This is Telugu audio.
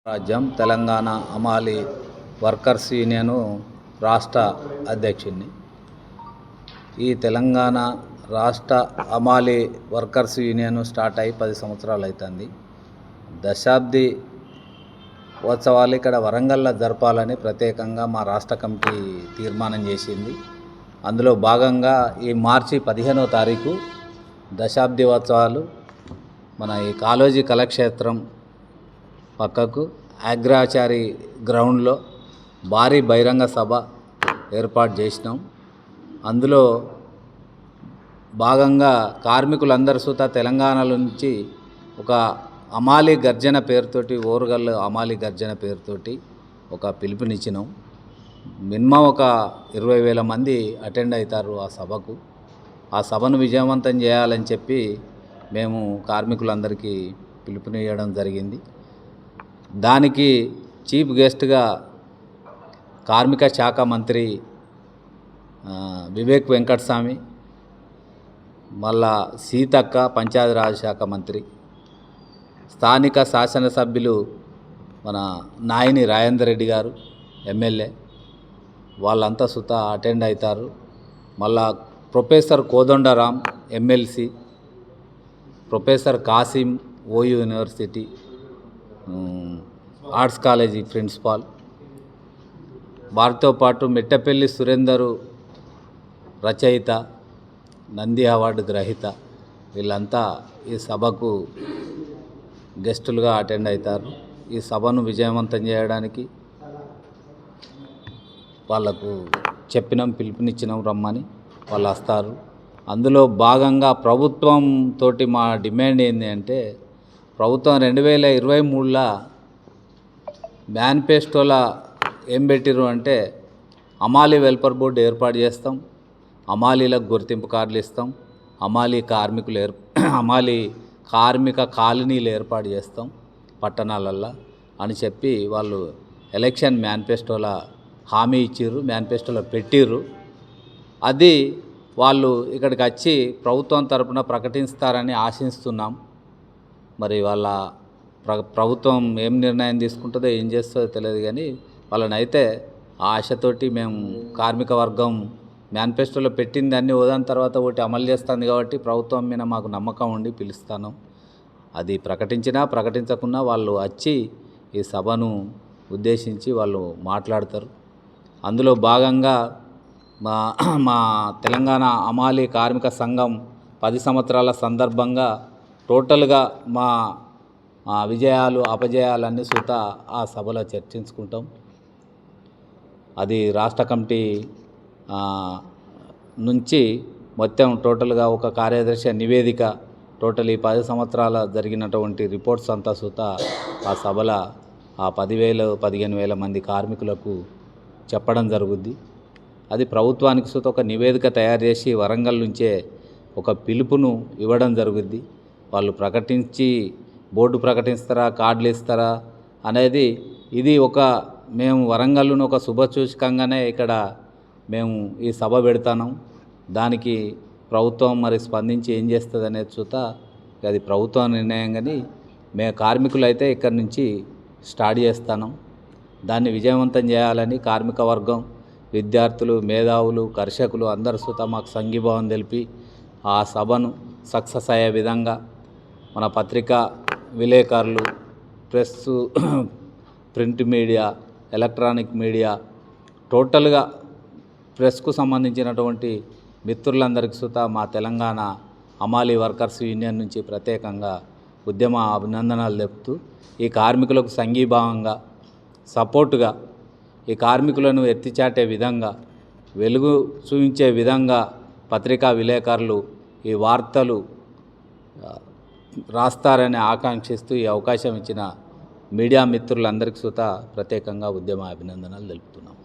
రాజ్యం తెలంగాణ అమాలి వర్కర్స్ యూనియన్ రాష్ట్ర అధ్యక్షుడిని. ఈ తెలంగాణ రాష్ట్ర అమాలి వర్కర్స్ యూనియన్ స్టార్ట్ అయ్యి 10 సంవత్సరాలు అవుతుంది. దశాబ్ది ఉత్సవాలు ఇక్కడ వరంగల్లో జరపాలని ప్రత్యేకంగా మా రాష్ట్ర కమిటీ తీర్మానం చేసింది. అందులో భాగంగా ఈ మార్చి 15వ తారీఖు దశాబ్ది ఉత్సవాలు మన ఈ కాళోజీ కళాక్షేత్రం పక్కకు అగ్రాచారి గ్రౌండ్లో భారీ బహిరంగ సభ ఏర్పాటు చేసినాం. అందులో భాగంగా కార్మికులందరూ సుతా తెలంగాణ నుంచి ఒక అమాలి గర్జన పేరుతోటి ఓరుగల్లు అమాలి గర్జన పేరుతోటి ఒక పిలుపునిచ్చినాం. మినిమం ఒక 20,000 మంది అటెండ్ అవుతారు ఆ సభకు. ఆ సభను విజయవంతం చేయాలని చెప్పి మేము కార్మికులందరికీ పిలుపునివ్వడం జరిగింది. దానికి చీఫ్ గెస్ట్గా కార్మిక శాఖ మంత్రి వివేక్ వెంకటస్వామి, మళ్ళా సీతక్క పంచాయతీరాజ్ శాఖ మంత్రి, స్థానిక శాసనసభ్యులు మన నాయిని రాజేందర్ రెడ్డి గారు ఎమ్మెల్యే, వాళ్ళంతా సుత అటెండ్ అవుతారు. మళ్ళా professor Kodandaram MLC, professor Kasim OU university arts college principal, వారితో పాటు మెట్టపల్లి సురేందరు రచయిత, నంది అవార్డు గ్రహీత, వీళ్ళంతా ఈ సభకు గెస్టులుగా అటెండ్ అవుతారు. ఈ సభను విజయవంతం చేయడానికి వాళ్ళకు పిలుపునిచ్చినాం రమ్మని, వాళ్ళు వస్తారు. అందులో భాగంగా ప్రభుత్వం తోటి మా డిమాండ్ ఏంటి అంటే, ప్రభుత్వం 2023లో మేనిఫెస్టోలో ఏం పెట్టిరు అంటే, అమాలి వెల్ఫేర్ బోర్డు ఏర్పాటు చేస్తాం, అమాలీలకు గుర్తింపు కార్డులు ఇస్తాం, అమాలి కార్మిక కాలనీలు ఏర్పాటు చేస్తాం పట్టణాలల్లో అని చెప్పి వాళ్ళు ఎలక్షన్ మేనిఫెస్టోలో హామీ ఇచ్చిర్రు, మేనిఫెస్టోలో పెట్టిర్రు. అది వాళ్ళు ఇక్కడికి వచ్చి ప్రభుత్వం తరపున ప్రకటిస్తారని ఆశిస్తున్నాం. మరి వాళ్ళ ప్రభుత్వం ఏం నిర్ణయం తీసుకుంటుందో ఏం చేస్తుందో తెలియదు, కానీ వాళ్ళనైతే ఆ ఆశతోటి మేము కార్మిక వర్గం మేనిఫెస్టోలో పెట్టింది అన్నీ ఓదాని తర్వాత ఒకటి అమలు చేస్తుంది కాబట్టి ప్రభుత్వం మీద మాకు నమ్మకం ఉండి పిలుస్తాను. అది ప్రకటించినా ప్రకటించకున్నా వాళ్ళు వచ్చి ఈ సభను ఉద్దేశించి వాళ్ళు మాట్లాడతారు. అందులో భాగంగా మా తెలంగాణ అమాలి కార్మిక సంఘం 10 సంవత్సరాల సందర్భంగా టోటల్గా మా విజయాలు అపజయాలన్నీ సుత ఆ సభలో చర్చించుకుంటాం. అది రాష్ట్ర కమిటీ నుంచి మొత్తం టోటల్గా ఒక కార్యదర్శి నివేదిక, టోటల్ ఈ 10 సంవత్సరాల జరిగినటువంటి రిపోర్ట్స్ అంతా సుత ఆ సభలో ఆ 10,000-15,000 మంది కార్మికులకు చెప్పడం జరుగుద్ది. అది ప్రభుత్వానికి సుత ఒక నివేదిక తయారు చేసి వరంగల్ నుంచే ఒక పిలుపును ఇవ్వడం జరుగుద్ది. వాళ్ళు ప్రకటించి బోర్డు ప్రకటిస్తారా, కార్డులు ఇస్తారా అనేది ఇది మేము వరంగల్ను ఒక శుభసూచకంగానే ఇక్కడ మేము ఈ సభ పెడతాను. దానికి ప్రభుత్వం మరి స్పందించి ఏం చేస్తుంది అనేది చూత అది ప్రభుత్వ నిర్ణయం, కానీ మేము కార్మికులు అయితే ఇక్కడి నుంచి స్టార్ట్ చేస్తాను. దాన్ని విజయవంతం చేయాలని కార్మిక వర్గం, విద్యార్థులు, మేధావులు, కర్షకులు అందరూ సుత మాకు సంఘీభావం తెలిపి ఆ సభను సక్సెస్ అయ్యే విధంగా మన పత్రికా విలేకరులు, press, print media, electronic media, టోటల్గా ప్రెస్కు సంబంధించినటువంటి మిత్రులందరికీ సుత మా తెలంగాణ అమాలి వర్కర్స్ యూనియన్ నుంచి ప్రత్యేకంగా ఉద్యమ అభినందనలు తెలుపుతూ, ఈ కార్మికులకు సంఘీభావంగా సపోర్టుగా ఈ కార్మికులను ఎత్తిచాటే విధంగా, వెలుగు చూపించే విధంగా పత్రికా విలేకరులు ఈ వార్తలు రాస్తారని ఆకాంక్షిస్తూ ఈ అవకాశం ఇచ్చిన మీడియా మిత్రులందరికీ సుత ప్రత్యేకంగా ఉద్యమ అభినందనలు తెలుపుతున్నాం.